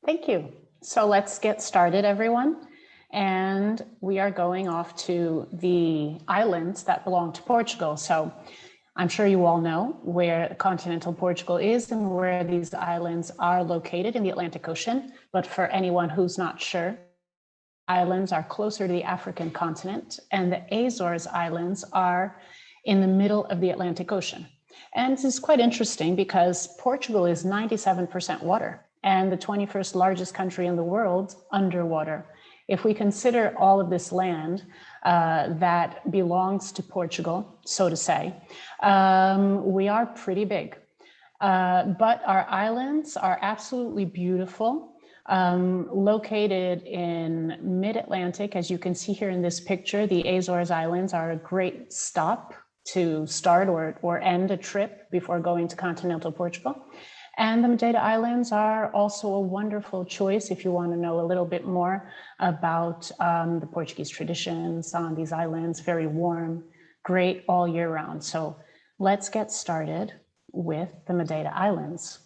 Thank you. So let's get started, everyone. And we are going off to the islands that belong to Portugal. So I'm sure you all know where continental Portugal is and where these islands are located in the Atlantic Ocean. But for anyone who's not sure, islands are closer to the African continent, and the Azores Islands are in the middle of the Atlantic Ocean. And this is quite interesting because Portugal is 97% water and the 21st largest country in the world underwater. If we consider all of this land that belongs to Portugal, so to say, we are pretty big. But our islands are absolutely beautiful. Located in mid-Atlantic, as you can see here in this picture, the Azores Islands are a great stop to start or end a trip before going to continental Portugal. And the Madeira Islands are also a wonderful choice if you want to know a little bit more about the Portuguese traditions on these islands. Very warm, great all year round. So let's get started with the Madeira Islands.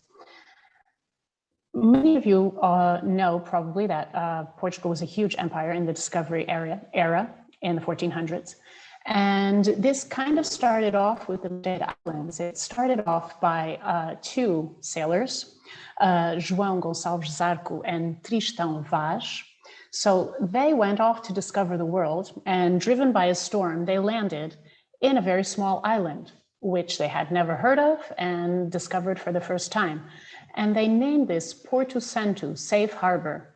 Many of you know probably that Portugal was a huge empire in the discovery era in the 1400s. And this kind of started off with the Madeira Islands. It started off by two sailors, João Gonçalves Zarco and Tristão Vaz. So they went off to discover the world, and driven by a storm, they landed in a very small island, which they had never heard of and discovered for the first time. And they named this Porto Santo, safe harbor.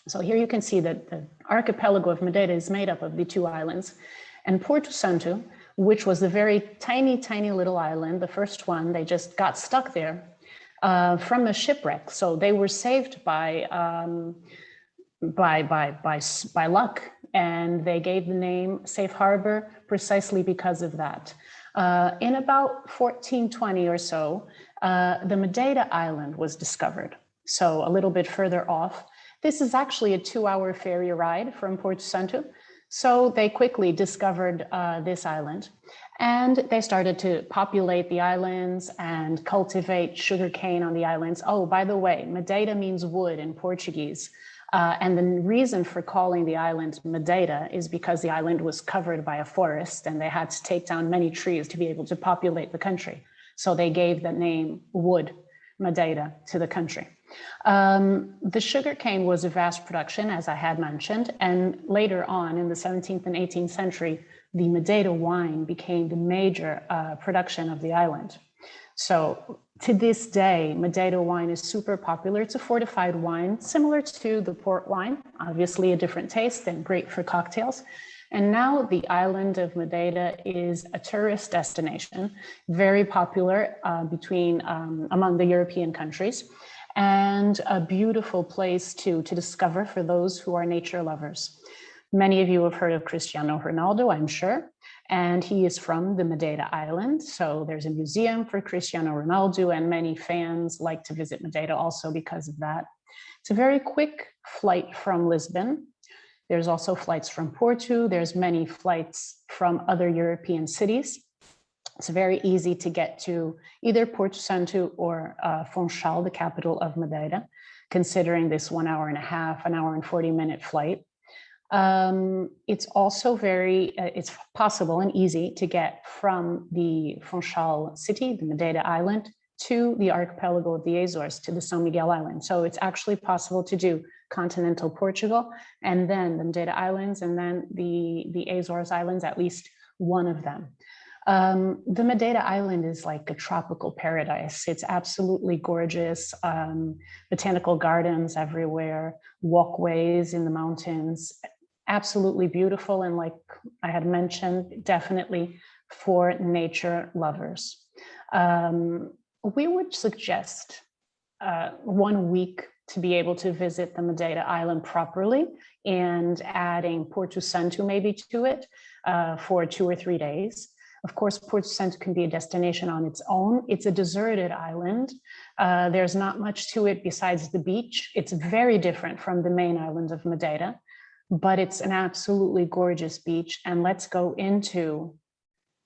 So here you can see that the archipelago of Madeira is made up of the two islands. And Porto Santo, which was a very tiny, tiny little island, the first one, they just got stuck there from a shipwreck. So they were saved by luck, and they gave the name Safe Harbor precisely because of that. In about 1420 or so, the Madeira Island was discovered. So a little bit further off. This is actually a 2-hour ferry ride from Porto Santo. So they quickly discovered this island, and they started to populate the islands and cultivate sugarcane on the islands. Oh, by the way, Madeira means wood in Portuguese. And the reason for calling the island Madeira is because the island was covered by a forest and they had to take down many trees to be able to populate the country. So they gave the name wood, Madeira, to the country. The sugarcane was a vast production, as I had mentioned, and later on in the 17th and 18th century, the Madeira wine became the major production of the island. So to this day, Madeira wine is super popular. It's a fortified wine, similar to the port wine, obviously a different taste and great for cocktails. And now the island of Madeira is a tourist destination, very popular among the European countries, and a beautiful place to discover for those who are nature lovers. Many of you have heard of Cristiano Ronaldo, I'm sure, and he is from the Madeira Island. So there's a museum for Cristiano Ronaldo, and many fans like to visit Madeira also because of that. It's a very quick flight from Lisbon. There's also flights from Porto. There's many flights from other European cities. It's very easy to get to either Porto Santo or Funchal, the capital of Madeira, considering this 1 hour and a half, 1 hour and 40-minute flight. It's also it's possible and easy to get from the Funchal city, the Madeira Island, to the archipelago of the Azores, to the São Miguel Island. So it's actually possible to do continental Portugal, and then the Madeira Islands, and then the Azores Islands, at least one of them. The Madeira Island is like a tropical paradise. It's absolutely gorgeous. Botanical gardens everywhere, walkways in the mountains, absolutely beautiful. And like I had mentioned, definitely for nature lovers. We would suggest 1 week to be able to visit the Madeira Island properly, and adding Porto Santo maybe to it for 2 or 3 days. Of course, Porto Santo can be a destination on its own. It's a deserted island. There's not much to it besides the beach. It's very different from the main island of Madeira, but it's an absolutely gorgeous beach. And let's go into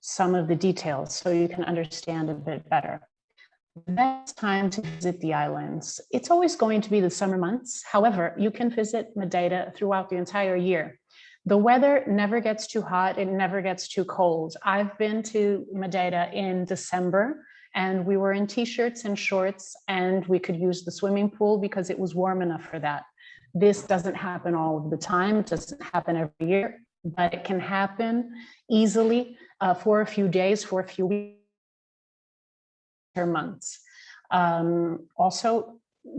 some of the details so you can understand a bit better. The best time to visit the islands, it's always going to be the summer months. However, you can visit Madeira throughout the entire year. The weather never gets too hot, it never gets too cold. I've been to Madeira in December and we were in t-shirts and shorts and we could use the swimming pool because it was warm enough for that. This doesn't happen all of the time, it doesn't happen every year, but it can happen easily for a few days, for a few weeks or months. Also,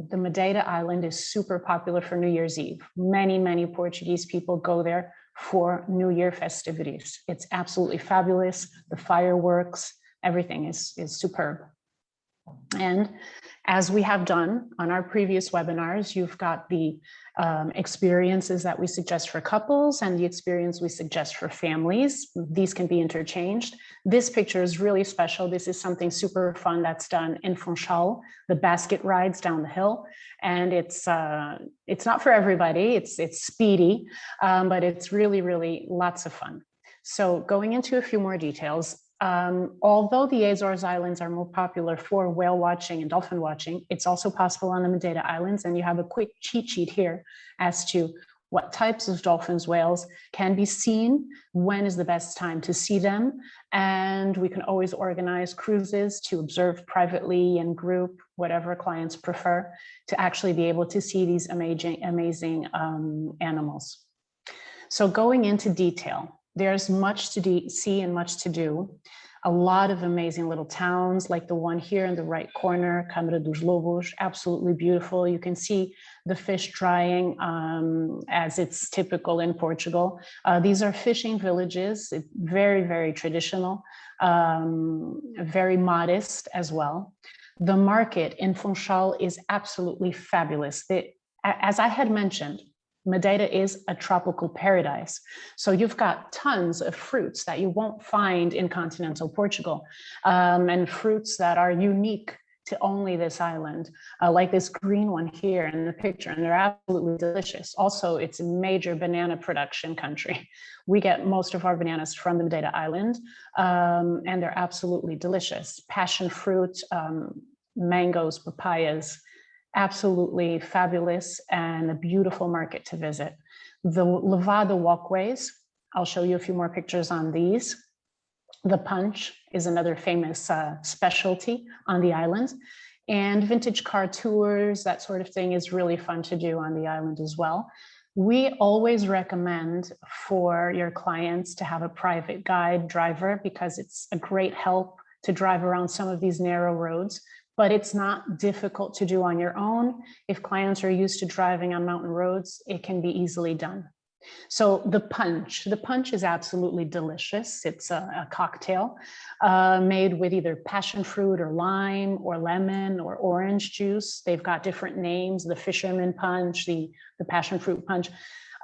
the Madeira island is super popular for New Year's Eve. Many Portuguese people go there for New Year festivities. It's absolutely fabulous. The fireworks, everything is superb. And as we have done on our previous webinars, you've got the experiences that we suggest for couples and the experience we suggest for families. These can be interchanged. This picture is really special. This is something super fun that's done in Funchal, the basket rides down the hill. And it's not for everybody, it's speedy, but it's really lots of fun. So going into a few more details, although the Azores Islands are more popular for whale watching and dolphin watching, it's also possible on the Madeira Islands, and you have a quick cheat sheet here as to what types of dolphins, whales can be seen, when is the best time to see them, and we can always organize cruises to observe privately in group, whatever clients prefer, to actually be able to see these amazing animals. So going into detail, there's much to see and much to do. A lot of amazing little towns, like the one here in the right corner, Câmara dos Lobos, absolutely beautiful. You can see the fish drying as it's typical in Portugal. These are fishing villages, very traditional, very modest as well. The market in Funchal is absolutely fabulous. As I had mentioned, Madeira is a tropical paradise. So you've got tons of fruits that you won't find in continental Portugal, and fruits that are unique to only this island, like this green one here in the picture, and they're absolutely delicious. Also, it's a major banana production country. We get most of our bananas from the Madeira island, and they're absolutely delicious. Passion fruit, mangoes, papayas, absolutely fabulous and a beautiful market to visit. The Levada walkways, I'll show you a few more pictures on these. The punch is another famous specialty on the island, and vintage car tours, that sort of thing is really fun to do on the island as well. We always recommend for your clients to have a private guide driver because it's a great help to drive around some of these narrow roads, but it's not difficult to do on your own. If clients are used to driving on mountain roads, it can be easily done. So the punch is absolutely delicious. It's a cocktail made with either passion fruit or lime or lemon or orange juice. They've got different names, the fisherman punch, the passion fruit punch.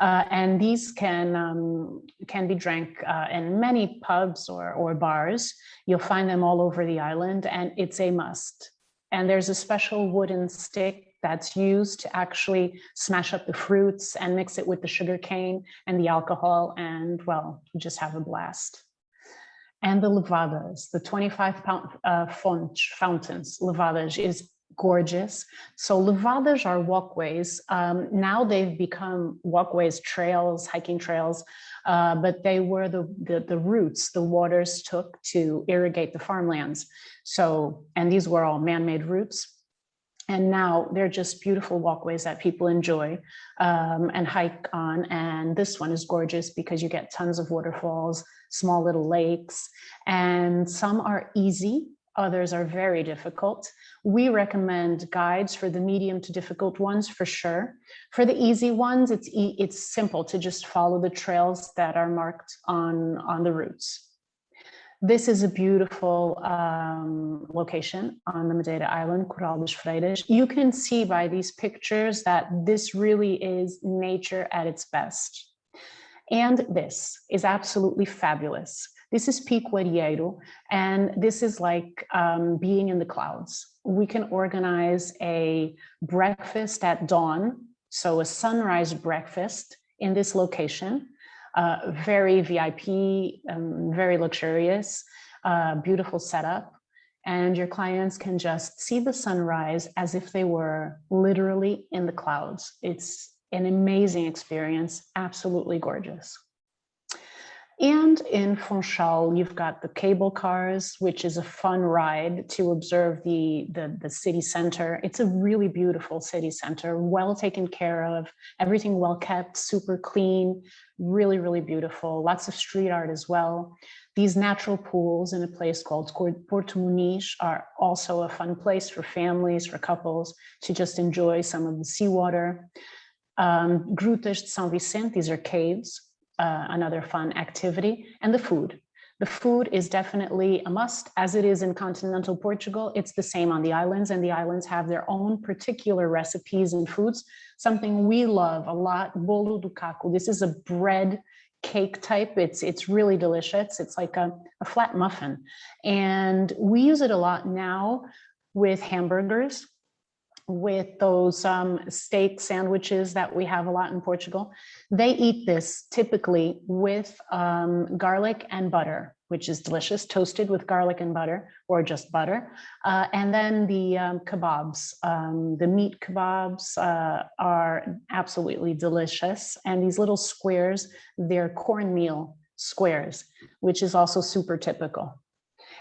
And these can be drank in many pubs or bars. You'll find them all over the island, and it's a must. And there's a special wooden stick that's used to actually smash up the fruits and mix it with the sugar cane and the alcohol, and well, you just have a blast. And the levadas, the 25-pound fountains, levadas is gorgeous. So levadas are walkways. Now they've become walkways, trails, hiking trails, but they were the routes the waters took to irrigate the farmlands. So, and these were all man-made routes. And now they're just beautiful walkways that people enjoy and hike on. And this one is gorgeous because you get tons of waterfalls, small little lakes, and some are easy, others are very difficult. We recommend guides for the medium to difficult ones for sure. For the easy ones, it's simple to just follow the trails that are marked on the routes. This is a beautiful location on the Madeira Island, Coral das Freiras. You can see by these pictures that this really is nature at its best. And this is absolutely fabulous. This is Pico, and this is like being in the clouds. We can organize a breakfast at dawn, so a sunrise breakfast in this location. Very VIP, very luxurious, beautiful setup. and your clients can just see the sunrise as if they were literally in the clouds. It's an amazing experience, absolutely gorgeous. And in Funchal, you've got the cable cars, which is a fun ride to observe the city center. It's a really beautiful city center, well taken care of, everything well kept, super clean, really, really beautiful. Lots of street art as well. These natural pools in a place called Porto Muniz are also a fun place for families, for couples to just enjoy some of the seawater. Grutas de São Vicente, these are caves. Another fun activity, and the food. The food is definitely a must, as it is in continental Portugal. It's the same on the islands, and the islands have their own particular recipes and foods. Something we love a lot, bolo do caco. This is a bread cake type. It's really delicious. It's like a flat muffin. And we use it a lot now with hamburgers, with those steak sandwiches that we have a lot in Portugal. They eat this typically with garlic and butter, which is delicious, toasted with garlic and butter, or just butter. And then the kebabs, the meat kebabs are absolutely delicious. And these little squares, they're cornmeal squares, which is also super typical.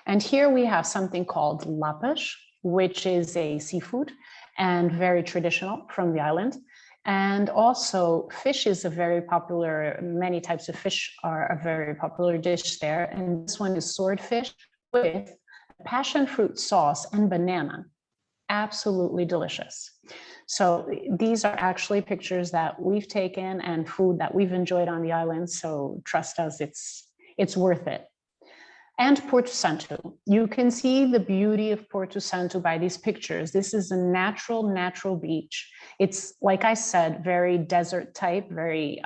And here we have something called lapas, which is a seafood and very traditional from the island. And also fish is a very popular, many types of fish are a very popular dish there. And this one is swordfish with passion fruit sauce and banana. Absolutely delicious. So these are actually pictures that we've taken and food that we've enjoyed on the island. So trust us, it's worth it. And Porto Santo. You can see the beauty of Porto Santo by these pictures. This is a natural beach. It's, like I said, very desert type, very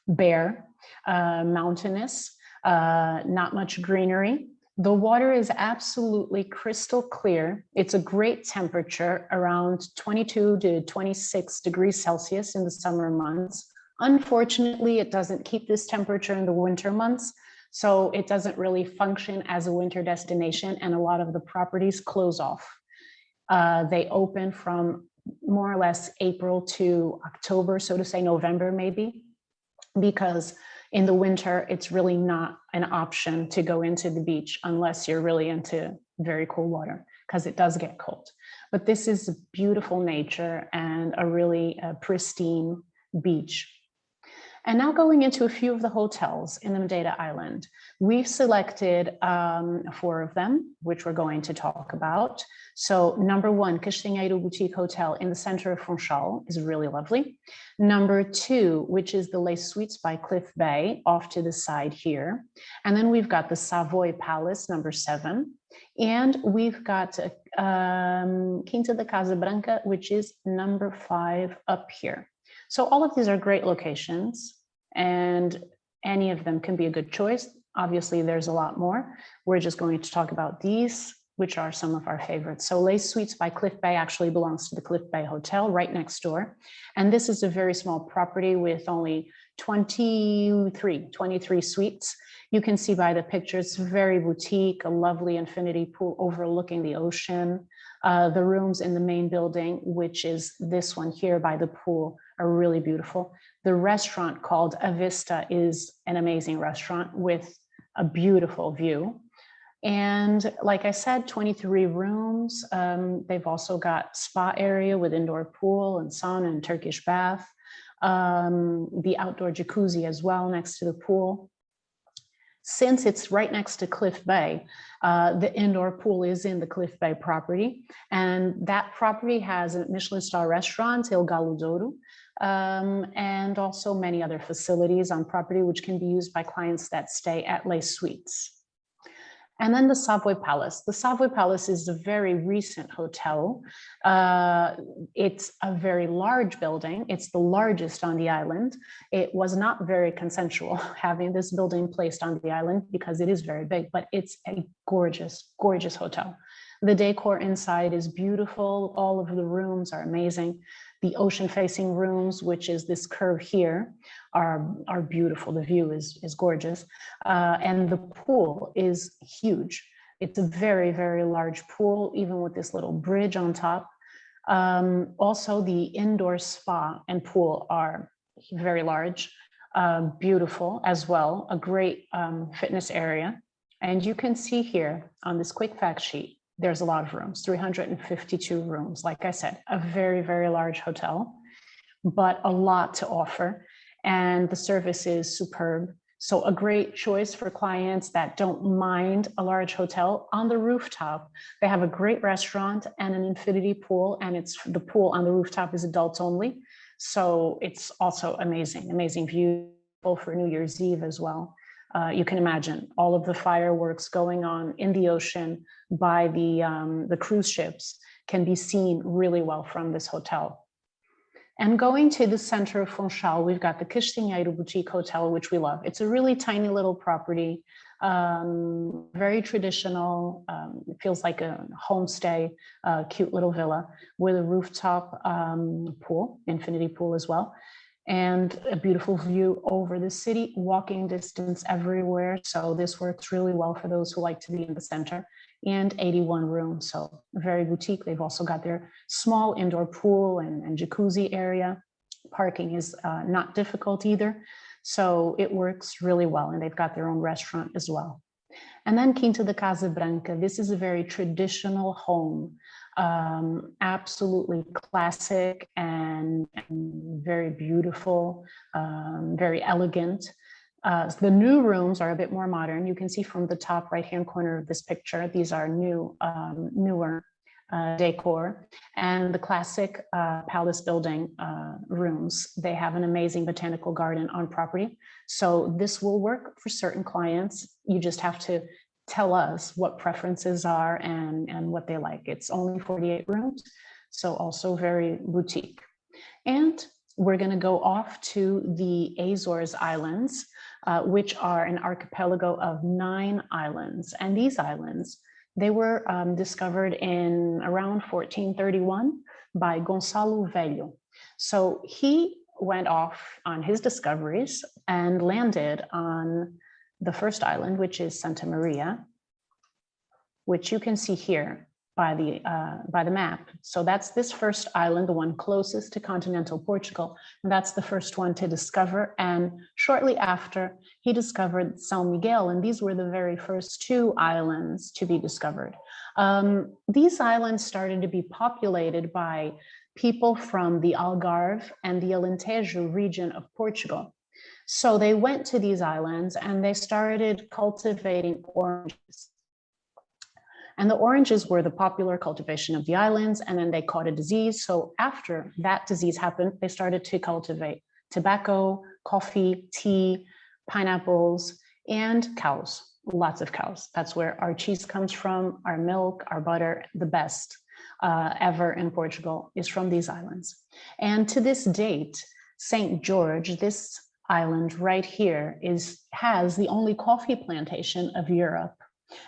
bare, mountainous, not much greenery. The water is absolutely crystal clear. It's a great temperature, around 22 to 26 degrees Celsius in the summer months. Unfortunately, it doesn't keep this temperature in the winter months. So it doesn't really function as a winter destination, and a lot of the properties close off. They open from more or less April to October, so to say November maybe, because in the winter, it's really not an option to go into the beach unless you're really into very cool water, because it does get cold. But this is beautiful nature and a really pristine beach. And now going into a few of the hotels in the Madeira Island. We've selected 4 of them, which we're going to talk about. So number 1, Castanheiro Boutique Hotel in the center of Funchal is really lovely. Number 2, which is the Les Suites by Cliff Bay, off to the side here. And then we've got the Savoy Palace, number 7. And we've got Quinta da Casa Branca, which is number 5 up here. So all of these are great locations, and any of them can be a good choice. Obviously, there's a lot more. We're just going to talk about these, which are some of our favorites. So Les Suites by Cliff Bay actually belongs to the Cliff Bay Hotel right next door. And this is a very small property with only 23 suites. You can see by the pictures, very boutique, a lovely infinity pool overlooking the ocean. The rooms in the main building, which is this one here by the pool, are really beautiful. The restaurant called Avista is an amazing restaurant with a beautiful view. And like I said, 23 rooms. They've also got spa area with indoor pool and sauna and Turkish bath. The outdoor jacuzzi as well next to the pool. Since it's right next to Cliff Bay, the indoor pool is in the Cliff Bay property. And that property has a Michelin star restaurant, Il Galo d'Ouro, and also many other facilities on property which can be used by clients that stay at Les Suites. And then the Savoy Palace. The Savoy Palace is a very recent hotel. It's a very large building. It's the largest on the island. It was not very consensual having this building placed on the island because it is very big, but it's a gorgeous, gorgeous hotel. The decor inside is beautiful. All of the rooms are amazing. The ocean facing rooms, which is this curve here, are beautiful. The view is gorgeous. And the pool is huge. It's a very, very large pool, even with this little bridge on top. Also, the indoor spa and pool are very large, beautiful as well, a great fitness area. And you can see here on this quick fact sheet, there's a lot of rooms, 352 rooms. Like I said, a very, very large hotel, but a lot to offer. And the service is superb. So a great choice for clients that don't mind a large hotel. On the rooftop, they have a great restaurant and an infinity pool, and the pool on the rooftop is adults only. So it's also amazing view for New Year's Eve as well. You can imagine all of the fireworks going on in the ocean by the cruise ships can be seen really well from this hotel. And going to the center of Funchal, we've got the Castanheiro Boutique Hotel, which we love. It's a really tiny little property, very traditional. It feels like a homestay, cute little villa with a rooftop pool, infinity pool as well, and a beautiful view over the city, walking distance everywhere. So this works really well for those who like to be in the center. And 81 rooms, so very boutique. They've also got their small indoor pool and jacuzzi area. Parking is not difficult either, so it works really well, and they've got their own restaurant as well. And then Quinta da Casa Branca, this is a very traditional home, absolutely classic and very beautiful, very elegant. The new rooms are a bit more modern. You can see from the top right-hand corner of this picture, these are newer decor. And the classic palace building rooms, they have an amazing botanical garden on property. So this will work for certain clients. You just have to tell us what preferences are and what they like. It's only 48 rooms, so also very boutique. And we're going to go off to the Azores Islands, which are an archipelago of 9 islands. And these islands, they were discovered in around 1431 by Gonçalo Velho. So he went off on his discoveries and landed on the first island, which is Santa Maria, which you can see here by the map. So that's this first island, the one closest to continental Portugal. And that's the first one to discover. And shortly after, he discovered São Miguel, and these were the very first 2 islands to be discovered. These islands started to be populated by people from the Algarve and the Alentejo region of Portugal. So they went to these islands and they started cultivating oranges. And the oranges were the popular cultivation of the islands, and then they caught a disease. So after that disease happened, they started to cultivate tobacco, coffee, tea, pineapples, and cows, lots of cows. That's where our cheese comes from, our milk, our butter, the best ever in Portugal is from these islands. And to this date, St. George, this island right here, has the only coffee plantation of Europe.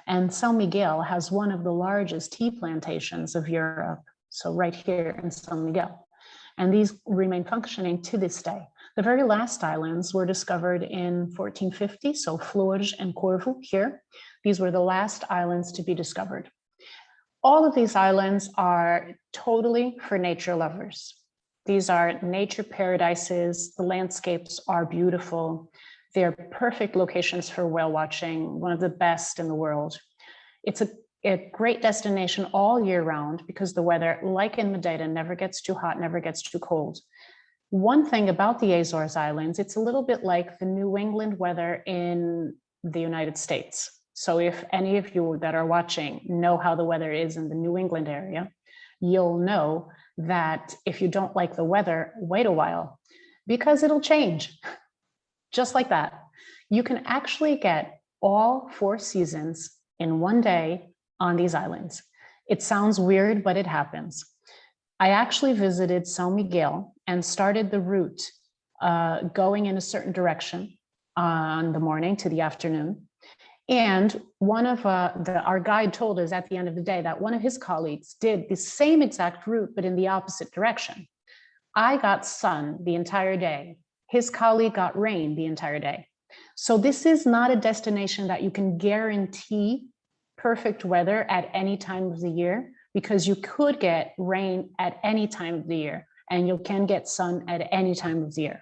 And São Miguel has one of the largest tea plantations of Europe. So right here in São Miguel. And these remain functioning to this day. The very last islands were discovered in 1450. So Flores and Corvo here. These were the last islands to be discovered. All of these islands are totally for nature lovers. These are nature paradises. The landscapes are beautiful. They're perfect locations for whale watching, one of the best in the world. It's a great destination all year round because the weather, like in Madeira, never gets too hot, never gets too cold. One thing about the Azores Islands, it's a little bit like the New England weather in the United States. So if any of you that are watching know how the weather is in the New England area, you'll know that if you don't like the weather, wait a while, because it'll change. Just like that. You can actually get all 4 seasons in one day on these islands. It sounds weird, but it happens. I actually visited São Miguel and started the route going in a certain direction on the morning to the afternoon. And one of our guide told us at the end of the day that one of his colleagues did the same exact route, but in the opposite direction. I got sun the entire day. His colleague got rain the entire day. So this is not a destination that you can guarantee perfect weather at any time of the year, because you could get rain at any time of the year, and you can get sun at any time of the year.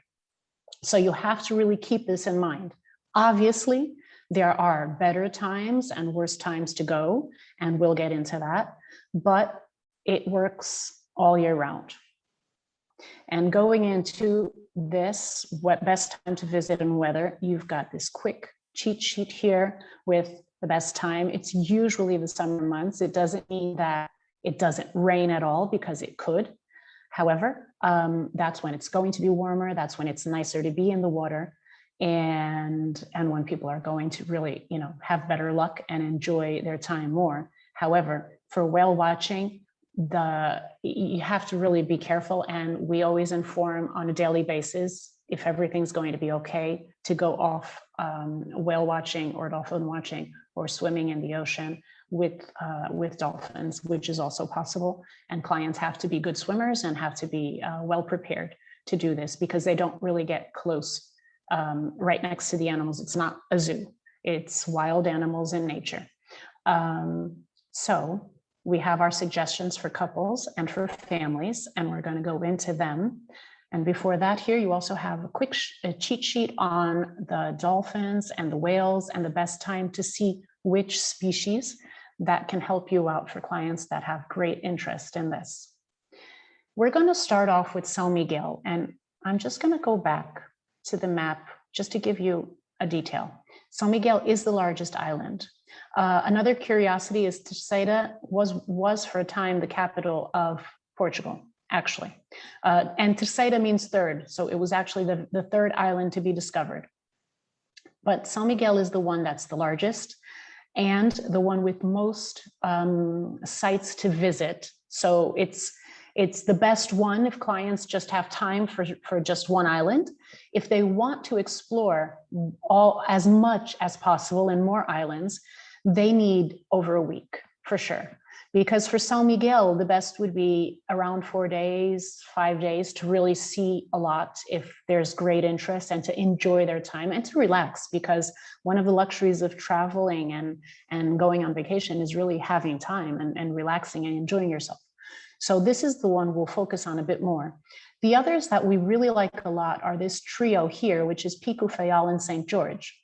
So you have to really keep this in mind. Obviously, there are better times and worse times to go, and we'll get into that, but it works all year round. And going into this, what best time to visit and weather, you've got this quick cheat sheet here with the best time. It's usually the summer months. It doesn't mean that it doesn't rain at all, because it could. However, that's when it's going to be warmer. That's when it's nicer to be in the water, and when people are going to really, have better luck and enjoy their time more. However, for whale watching, you have to really be careful, and we always inform on a daily basis if everything's going to be okay to go off whale watching or dolphin watching or swimming in the ocean with dolphins, which is also possible. And clients have to be good swimmers and have to be well prepared to do this, because they don't really get close right next to the animals. It's not a zoo, it's wild animals in nature. So we have our suggestions for couples and for families, and we're going to go into them. And before that, here you also have a quick cheat sheet on the dolphins and the whales and the best time to see which species that can help you out for clients that have great interest in this. We're going to start off with São Miguel, and I'm just going to go back to the map just to give you a detail. São Miguel is the largest island. Another curiosity is Terceira was for a time the capital of Portugal, actually. And Terceira means third, so it was actually the third island to be discovered. But São Miguel is the one that's the largest and the one with most sites to visit. So it's the best one if clients just have time for just one island. If they want to explore as much as possible and more islands, they need over a week for sure. Because for São Miguel, the best would be around 4 days, 5 days to really see a lot if there's great interest, and to enjoy their time and to relax, because one of the luxuries of traveling and going on vacation is really having time and relaxing and enjoying yourself. So this is the one we'll focus on a bit more. The others that we really like a lot are this trio here, which is Pico, Faial, and St. George.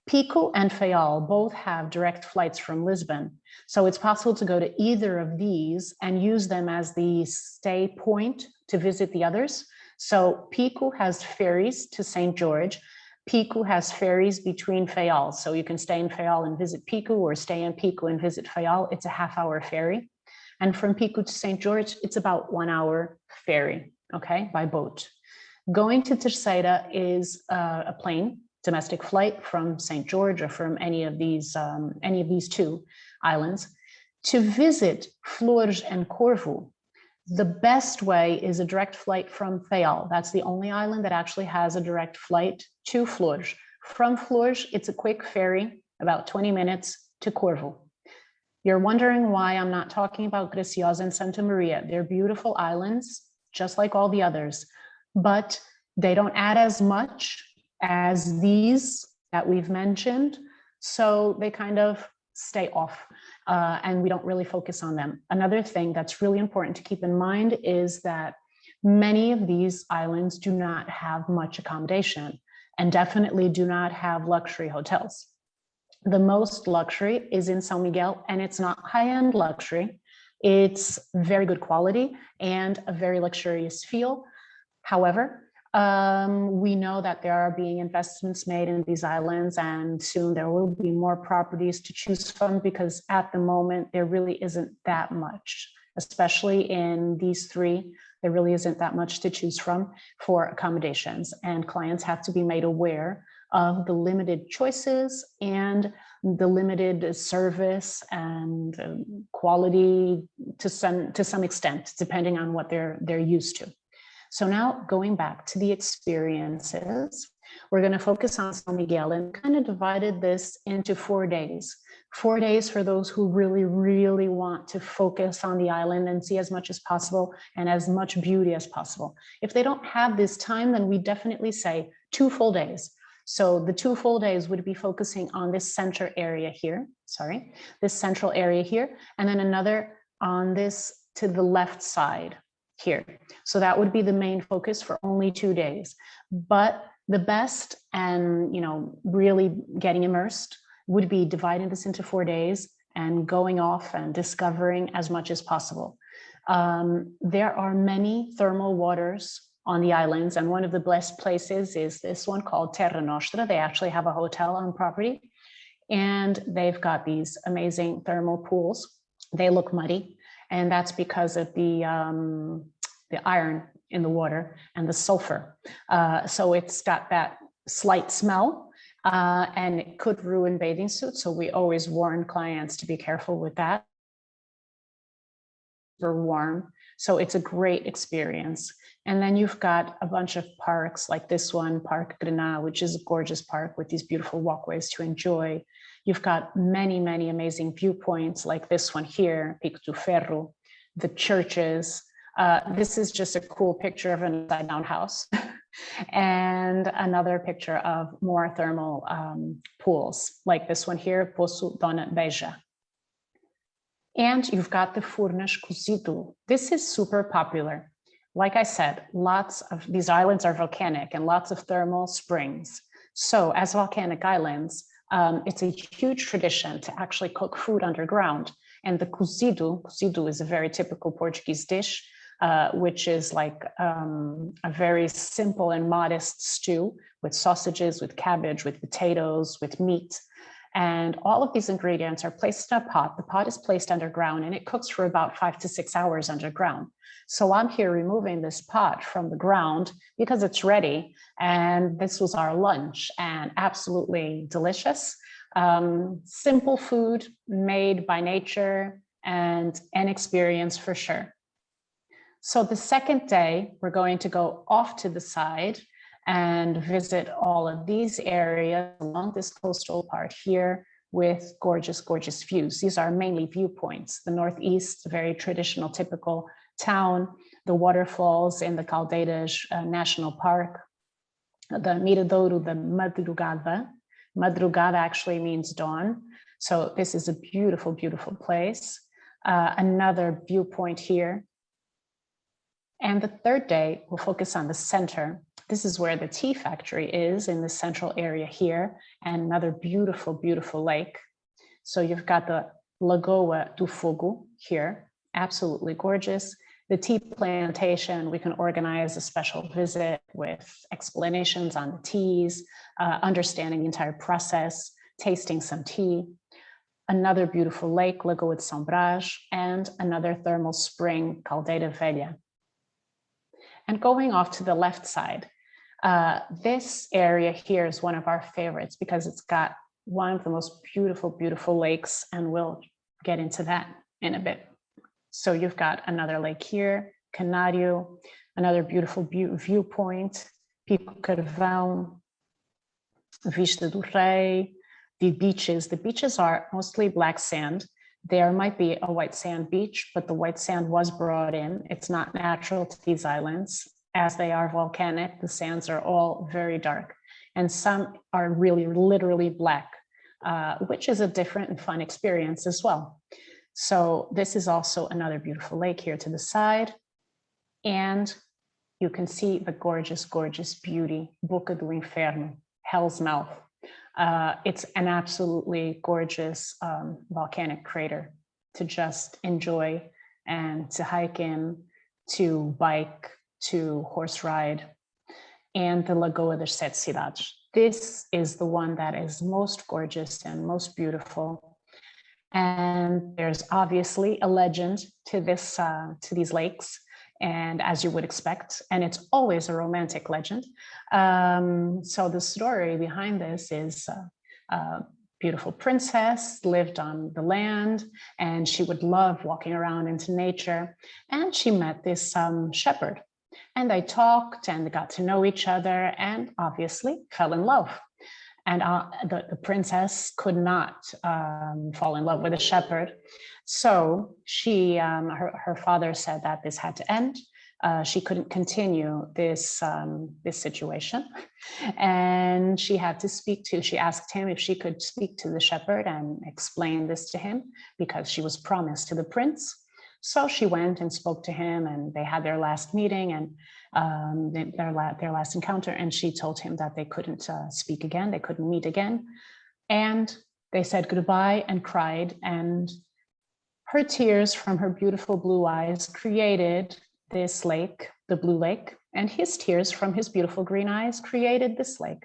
Pico and Faial both have direct flights from Lisbon. So it's possible to go to either of these and use them as the stay point to visit the others. So Pico has ferries to St. George. Pico has ferries between Faial. So you can stay in Faial and visit Pico, or stay in Pico and visit Faial. It's a half-hour ferry. And from Pico to St. George, it's about 1 hour ferry, okay, by boat. Going to Terceira is a plane, domestic flight from St. George or from any of these two islands. To visit Flores and Corvo, the best way is a direct flight from Faial. That's the only island that actually has a direct flight to Flores. From Flores, it's a quick ferry, about 20 minutes to Corvo. You're wondering why I'm not talking about Graciosa and Santa Maria. They're beautiful islands, just like all the others, but they don't add as much as these that we've mentioned. So they kind of stay off and we don't really focus on them. Another thing that's really important to keep in mind is that many of these islands do not have much accommodation and definitely do not have luxury hotels. The most luxury is in São Miguel, and it's not high-end luxury. It's very good quality and a very luxurious feel. However, we know that there are being investments made in these islands, and soon there will be more properties to choose from, because at the moment there really isn't that much, especially in these three. There really isn't that much to choose from for accommodations, and clients have to be made aware of the limited choices and the limited service and quality to some extent, depending on what they're used to. So now going back to the experiences, we're going to focus on São Miguel and kind of divided this into 4 days. 4 days for those who really, really want to focus on the island and see as much as possible and as much beauty as possible. If they don't have this time, then we definitely say 2 full days. So the 2 full days would be focusing on this center area here, this central area here, and then another on this to the left side here. So that would be the main focus for only 2 days. But the best and, really getting immersed would be dividing this into 4 days and going off and discovering as much as possible. There are many thermal waters on the islands, and one of the best places is this one called Terra Nostra. They actually have a hotel on property, and they've got these amazing thermal pools. They look muddy, and that's because of the iron in the water and the sulfur. So it's got that slight smell, and it could ruin bathing suits. So we always warn clients to be careful with that. Super warm. So it's a great experience. And then you've got a bunch of parks like this one, Parque Granada, which is a gorgeous park with these beautiful walkways to enjoy. You've got many, many amazing viewpoints like this one here, Pico do Ferro, the churches. This is just a cool picture of an upside down house and another picture of more thermal pools like this one here, Poço Dona Beija. And you've got the Furnas Cozido. This is super popular. Like I said, lots of these islands are volcanic and lots of thermal springs. So as volcanic islands, it's a huge tradition to actually cook food underground. And the cozido is a very typical Portuguese dish, which is like a very simple and modest stew with sausages, with cabbage, with potatoes, with meat. And all of these ingredients are placed in a pot. The pot is placed underground and it cooks for about 5 to 6 hours underground. So I'm here removing this pot from the ground because it's ready. And this was our lunch, and absolutely delicious. Simple food made by nature and an experience for sure. So the second day, we're going to go off to the side and visit all of these areas along this coastal part here with gorgeous, gorgeous views. These are mainly viewpoints. The Northeast, very traditional, typical town, the waterfalls in the Caldeiras National Park, the Miradouro, the Madrugada. Madrugada actually means dawn. So this is a beautiful, beautiful place. Another viewpoint here. And the third day, we'll focus on the center. This is where the tea factory is in the central area here, and another beautiful, beautiful lake. So you've got the Lagoa do Fogo here, absolutely gorgeous. The tea plantation, we can organize a special visit with explanations on the teas, understanding the entire process, tasting some tea. Another beautiful lake, Lagoa de São Brás, and another thermal spring, Caldeira Velha. And going off to the left side, this area here is one of our favorites because it's got one of the most beautiful, beautiful lakes, and we'll get into that in a bit. So you've got another lake here, Canário, another beautiful viewpoint, Pico Carvão, Vista do Rei, the beaches. The beaches are mostly black sand. There might be a white sand beach, but the white sand was brought in. It's not natural to these islands. As they are volcanic, the sands are all very dark. And some are really literally black, which is a different and fun experience as well. So this is also another beautiful lake here to the side. And you can see the gorgeous, gorgeous beauty, Boca do Inferno, Hell's Mouth. It's an absolutely gorgeous volcanic crater to just enjoy and to hike in, to bike, to horse ride, and the Lagoa das Sete Cidades. This is the one that is most gorgeous and most beautiful. And there's obviously a legend to this, to these lakes, and as you would expect, and it's always a romantic legend. So the story behind this is a beautiful princess lived on the land, and she would love walking around into nature. And she met this shepherd, and they talked and they got to know each other, and obviously fell in love. And the princess could not fall in love with a shepherd. So she, her father said that this had to end. she couldn't continue this situation, and she asked him if she could speak to the shepherd and explain this to him, because she was promised to the prince. So she went and spoke to him, and they had their last meeting and their last encounter, and she told him that they couldn't speak again, they couldn't meet again, and they said goodbye and cried, and her tears from her beautiful blue eyes created this lake, the Blue Lake, and his tears from his beautiful green eyes created this lake.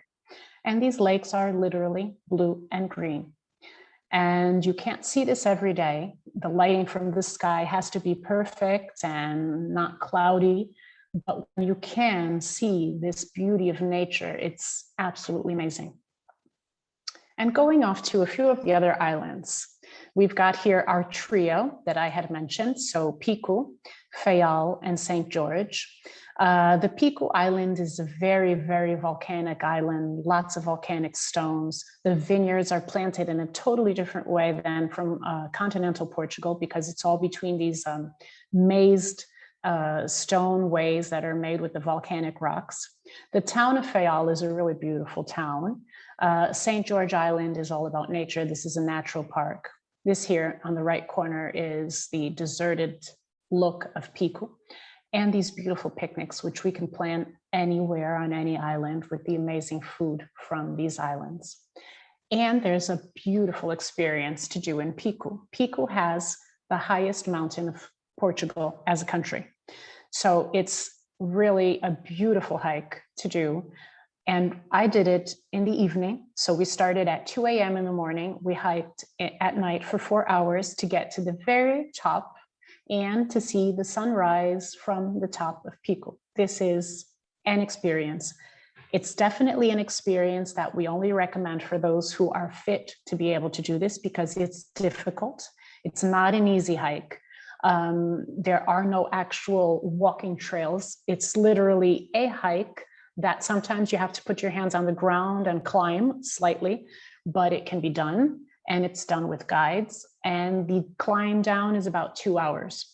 And these lakes are literally blue and green. And you can't see this every day. The lighting from the sky has to be perfect and not cloudy, but when you can see this beauty of nature, it's absolutely amazing. And going off to a few of the other islands, we've got here our trio that I had mentioned, so Pico, Faial, and St. George. The Pico Island is a very, very volcanic island, lots of volcanic stones. The vineyards are planted in a totally different way than from continental Portugal, because it's all between these mazed stone ways that are made with the volcanic rocks. The town of Faial is a really beautiful town. St. George Island is all about nature. This is a natural park. This here on the right corner is the deserted look of Pico, and these beautiful picnics, which we can plan anywhere on any island with the amazing food from these islands. And there's a beautiful experience to do in Pico. Pico has the highest mountain of Portugal as a country. So it's really a beautiful hike to do. And I did it in the evening. So we started at 2 a.m. in the morning. We hiked at night for 4 hours to get to the very top and to see the sunrise from the top of Pico. This is an experience. It's definitely an experience that we only recommend for those who are fit to be able to do this, because it's difficult. It's not an easy hike. There are no actual walking trails. It's literally a hike that sometimes you have to put your hands on the ground and climb slightly, but it can be done, and it's done with guides. And the climb down is about 2 hours.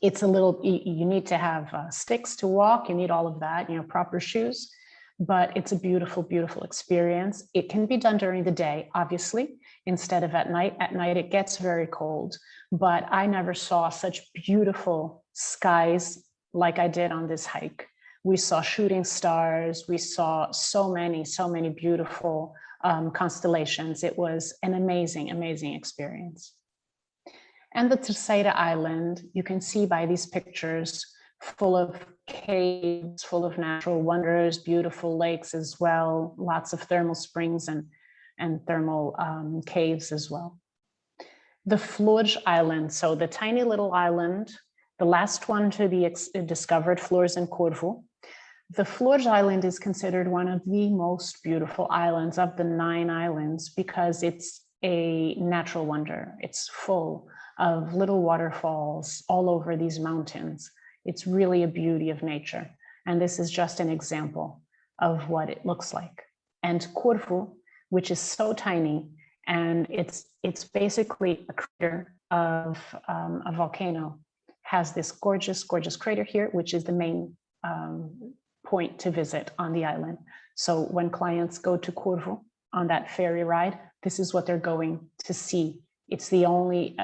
It's a little, you need to have sticks to walk, you need all of that, proper shoes, but it's a beautiful, beautiful experience. It can be done during the day, obviously, instead of at night. At night, it gets very cold, but I never saw such beautiful skies like I did on this hike. We saw shooting stars. We saw so many beautiful constellations. It was an amazing, amazing experience. And the Terceira Island, you can see by these pictures, full of caves, full of natural wonders, beautiful lakes as well, lots of thermal springs and thermal caves as well. The Flores Island, so the tiny little island, the last one to be discovered, Flores and Corvo. The Flores Island is considered one of the most beautiful islands of the 9 islands because it's a natural wonder. It's full of little waterfalls all over these mountains. It's really a beauty of nature. And this is just an example of what it looks like. And Corvo, which is so tiny, and it's basically a crater of a volcano, has this gorgeous, gorgeous crater here, which is the main point to visit on the island. So when clients go to Corvo on that ferry ride, this is what they're going to see. It's the only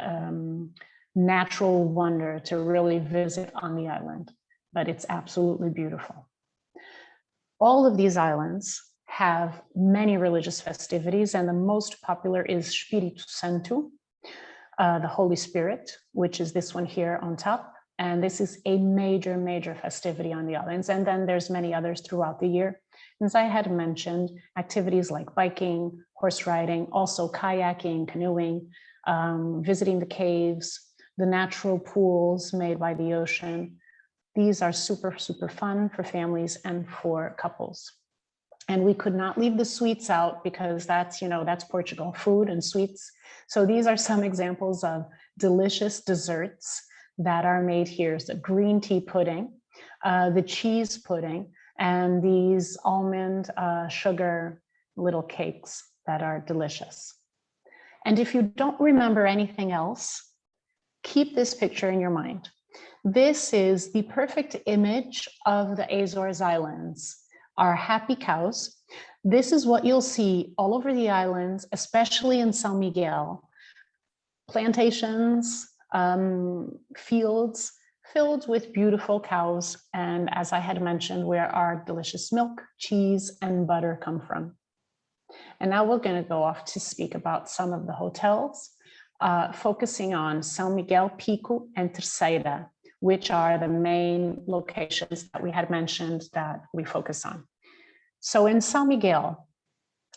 natural wonder to really visit on the island, but it's absolutely beautiful. All of these islands have many religious festivities, and the most popular is Espírito Santo, the Holy Spirit, which is this one here on top. And this is a major, major festivity on the islands. And then there's many others throughout the year. As I had mentioned, activities like biking, horse riding, also kayaking, canoeing, visiting the caves, the natural pools made by the ocean. These are super, super fun for families and for couples. And we could not leave the sweets out because that's, that's Portugal, food and sweets. So these are some examples of delicious desserts that are made here. So green tea pudding, the cheese pudding, and these almond sugar little cakes that are delicious. And if you don't remember anything else, keep this picture in your mind. This is the perfect image of the Azores Islands, our happy cows. This is what you'll see all over the islands, especially in São Miguel. Plantations, fields filled with beautiful cows. And as I had mentioned, where our delicious milk, cheese, and butter come from. And now we're going to go off to speak about some of the hotels, focusing on São Miguel, Pico, and Terceira, which are the main locations that we had mentioned that we focus on. So in São Miguel,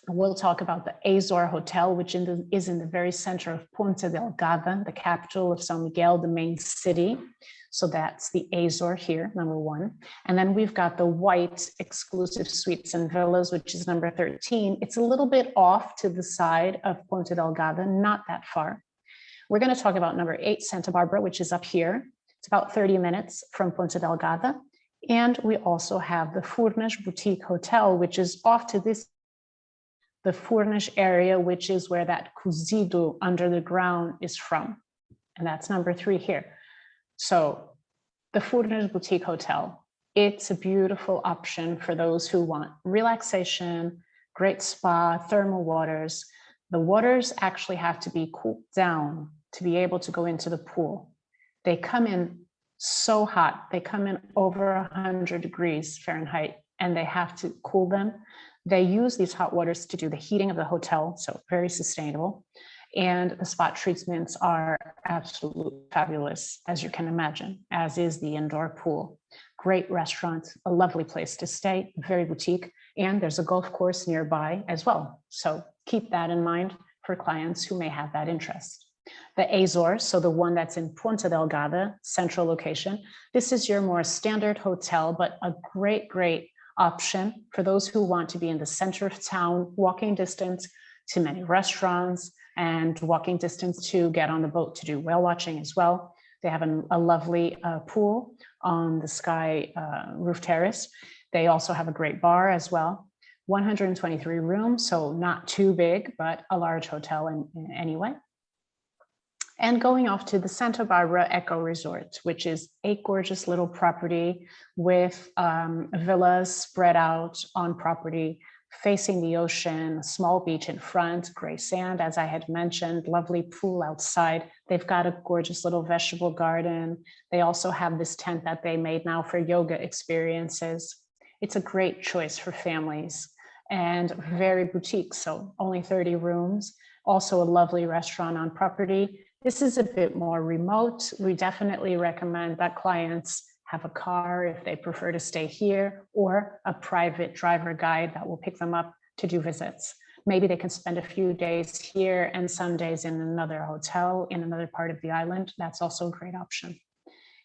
we'll talk about the Azor Hotel, which is in the very center of Ponta Delgada, the capital of São Miguel, the main city. So that's the Azor here, number 1. And then we've got the white exclusive suites and villas, which is number 13. It's a little bit off to the side of Ponta Delgada, not that far. We're going to talk about number 8, Santa Barbara, which is up here. It's about 30 minutes from Ponta Delgada. And we also have the Furnas Boutique Hotel, which is off to this, the Furnas area, which is where that cozido under the ground is from. And that's number 3 here. So the Furnas Boutique Hotel, it's a beautiful option for those who want relaxation, great spa, thermal waters. The waters actually have to be cooled down to be able to go into the pool. They come in so hot. They come in over 100 degrees Fahrenheit, and they have to cool them. They use these hot waters to do the heating of the hotel, so very sustainable. And the spot treatments are absolutely fabulous, as you can imagine, as is the indoor pool. Great restaurant, a lovely place to stay, very boutique, and there's a golf course nearby as well. So keep that in mind for clients who may have that interest. The Azores, so the one that's in Ponta Delgada, central location. This is your more standard hotel, but a great option for those who want to be in the center of town, walking distance to many restaurants, and walking distance to get on the boat to do whale watching as well. They have a lovely pool on the sky roof terrace. They also have a great bar as well. 123 rooms, so not too big, but a large hotel in anyway. And going off to the Santa Barbara Eco Resort, which is a gorgeous little property with villas spread out on property, facing the ocean, a small beach in front, gray sand, as I had mentioned, lovely pool outside. They've got a gorgeous little vegetable garden. They also have this tent that they made now for yoga experiences. It's a great choice for families and very boutique, so only 30 rooms. Also a lovely restaurant on property. This is a bit more remote. We definitely recommend that clients have a car if they prefer to stay here, or a private driver guide that will pick them up to do visits. Maybe they can spend a few days here and some days in another hotel in another part of the island. That's also a great option.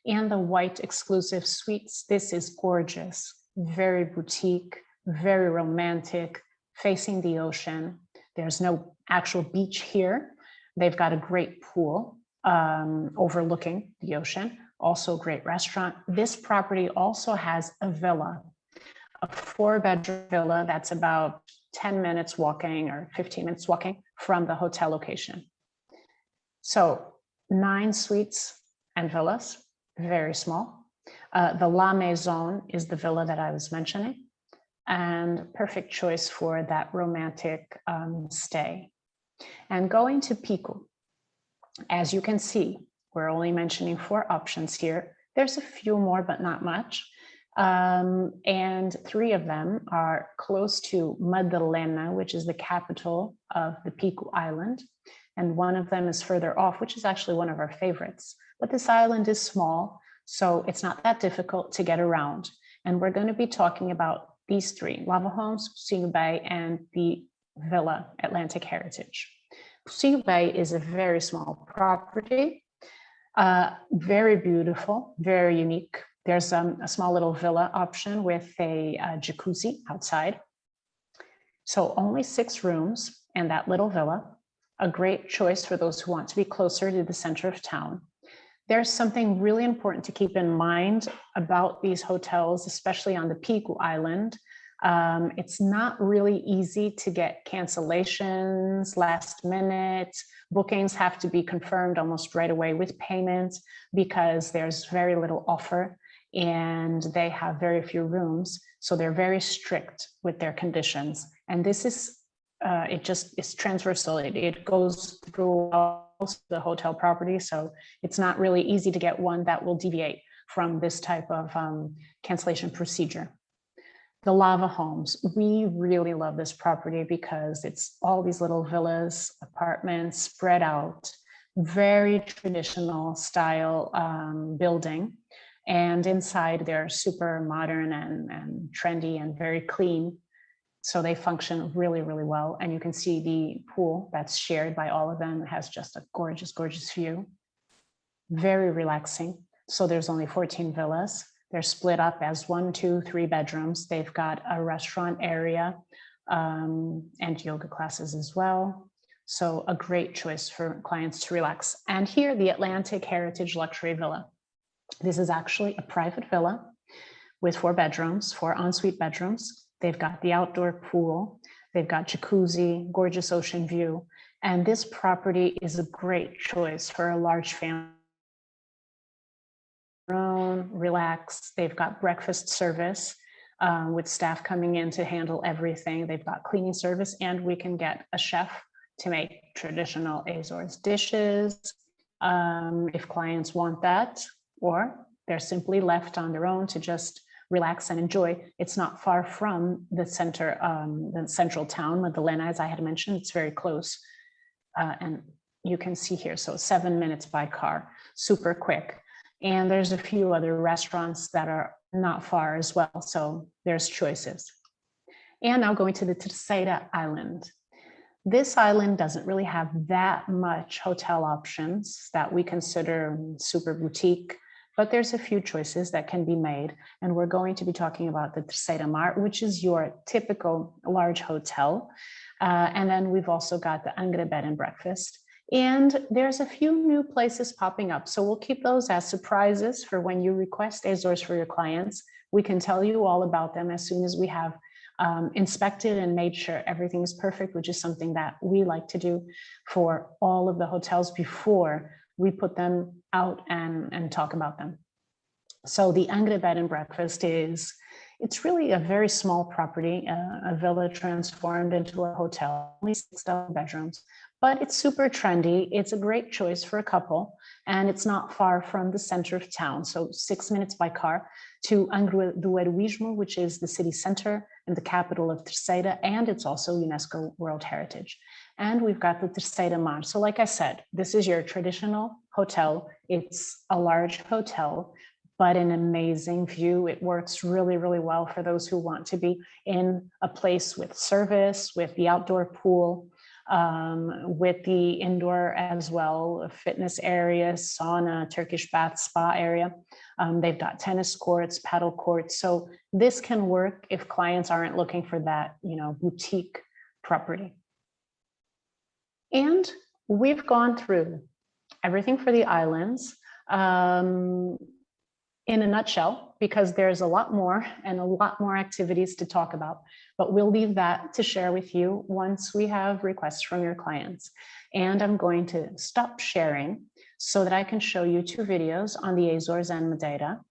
And the white exclusive suites, this is gorgeous, very boutique, very romantic, facing the ocean. There's no actual beach here. They've got a great pool overlooking the ocean. Also a great restaurant. This property also has a villa, a 4-bedroom villa that's about 10 minutes walking or 15 minutes walking from the hotel location. So 9 suites and villas, very small. The La Maison is the villa that I was mentioning, and perfect choice for that romantic stay. And going to Pico, as you can see, we're only mentioning 4 options here. There's a few more, but not much. And 3 of them are close to Madeira, which is the capital of the Pico Island. And one of them is further off, which is actually one of our favorites. But this island is small, so it's not that difficult to get around. And we're going to be talking about these 3, Lava Homes, Pucinho Bay, and the Villa Atlantic Heritage. Pucinho Bay is a very small property. Very beautiful, very unique. There's a small little villa option with a jacuzzi outside. So only 6 rooms in that little villa, a great choice for those who want to be closer to the center of town. There's something really important to keep in mind about these hotels, especially on the Pico Island. It's not really easy to get cancellations last minute. Bookings have to be confirmed almost right away with payment because there's very little offer and they have very few rooms. So they're very strict with their conditions. And this is, it's transversal. It goes through the hotel property. So it's not really easy to get one that will deviate from this type of cancellation procedure. The lava homes, we really love this property because it's all these little villas, apartments spread out, very traditional style building. And inside they're super modern and trendy and very clean. So they function really, really well. And you can see the pool that's shared by all of them. It has just a gorgeous, gorgeous view. Very relaxing. So there's only 14 villas. They're split up as 1, 2, 3 bedrooms. They've got a restaurant area and yoga classes as well. So a great choice for clients to relax. And here, the Atlantic Heritage Luxury Villa. This is actually a private villa with 4 bedrooms, 4 ensuite bedrooms. They've got the outdoor pool. They've got jacuzzi, gorgeous ocean view. And this property is a great choice for a large family. Relax. They've got breakfast service with staff coming in to handle everything. They've got cleaning service, and we can get a chef to make traditional Azores dishes if clients want that, or they're simply left on their own to just relax and enjoy. It's not far from the center, the central town, Madeira, as I had mentioned. It's very close, and you can see here, so 7 minutes by car, super quick. And there's a few other restaurants that are not far as well. So there's choices. And now going to the Terceira island. This island doesn't really have that much hotel options that we consider super boutique, but there's a few choices that can be made. And we're going to be talking about the Terceira Mar, which is your typical large hotel. And then we've also got the Angra Bed and Breakfast. And there's a few new places popping up. So we'll keep those as surprises for when you request Azores for your clients. We can tell you all about them as soon as we have inspected and made sure everything is perfect, which is something that we like to do for all of the hotels before we put them out and talk about them. So the Angra Bed and Breakfast it's really a very small property, a villa transformed into a hotel, only 6 bedrooms. But it's super trendy. It's a great choice for a couple, and it's not far from the center of town. So 6 minutes by car to Angra do Heroísmo, which is the city center and the capital of Terceira, and it's also UNESCO World Heritage. And we've got the Terceira Mar. So like I said, this is your traditional hotel. It's a large hotel, but an amazing view. It works really, really well for those who want to be in a place with service, with the outdoor pool, with the indoor as well, fitness areas, sauna, Turkish bath, spa area. They've got tennis courts, paddle courts. So this can work if clients aren't looking for that, boutique property. And we've gone through everything for the islands in a nutshell, because there's a lot more and a lot more activities to talk about, but we'll leave that to share with you once we have requests from your clients. And I'm going to stop sharing so that I can show you 2 videos on the Azores and Madeira.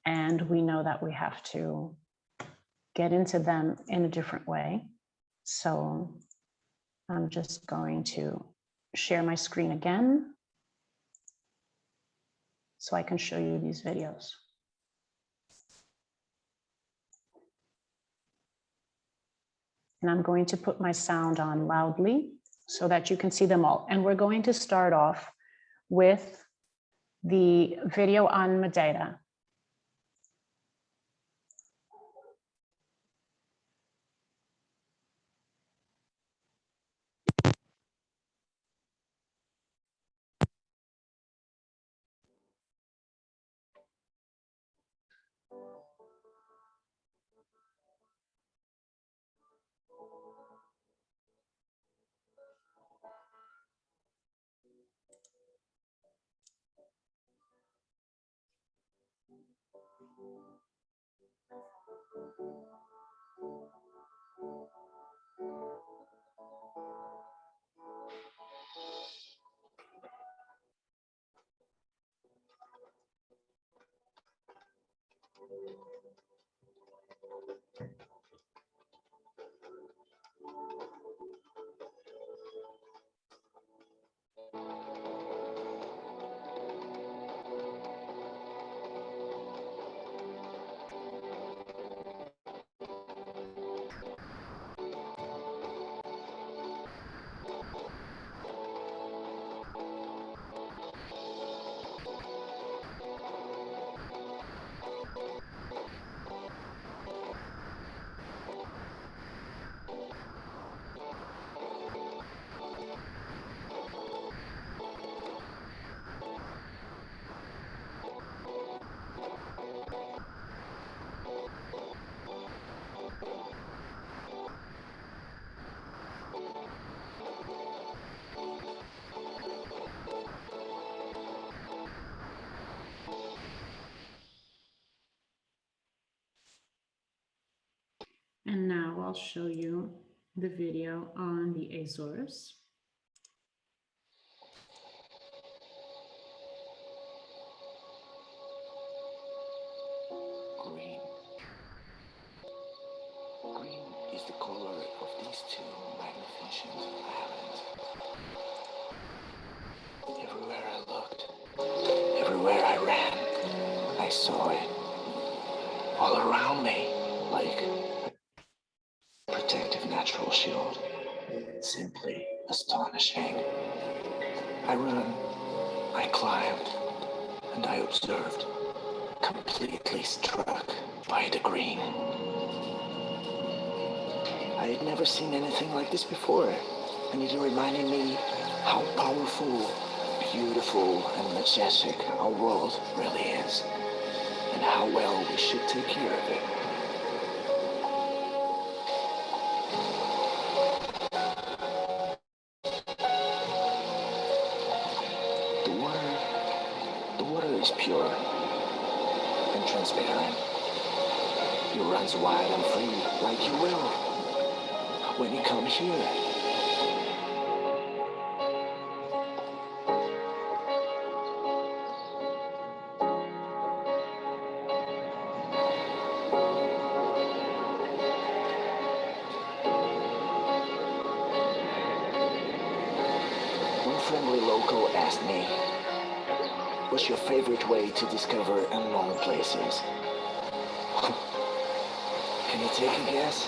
And we know that we have to get into them in a different way. So I'm just going to share my screen again, so I can show you these videos. And I'm going to put my sound on loudly so that you can see them all. And we're going to start off with the video on Madeira. And now I'll show you the video on the Azores. Green. Green is the color of these two magnificent islands. Everywhere I looked, everywhere I ran, I saw it. All around me, like a protective natural shield. Simply astonishing. I ran, I climbed, and I observed, completely struck by the green. I had never seen anything like this before, and it reminded me how powerful, beautiful, and majestic our world really is, and how well we should take care of it. The water is pure and transparent. It runs wide and free like you will when you come here. One friendly local asked me, what's your favorite way to discover unknown places? Can you take a guess?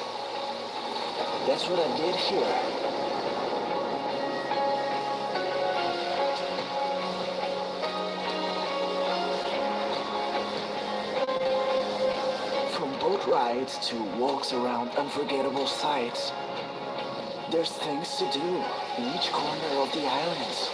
That's what I did here. From boat rides to walks around unforgettable sights, there's things to do in each corner of the islands.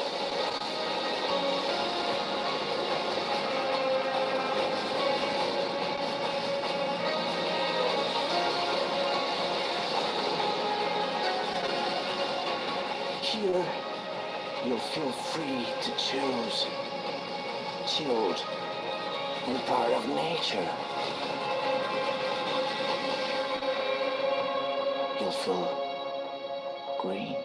Here, you'll feel free to choose, chilled, and part of nature. You'll feel green.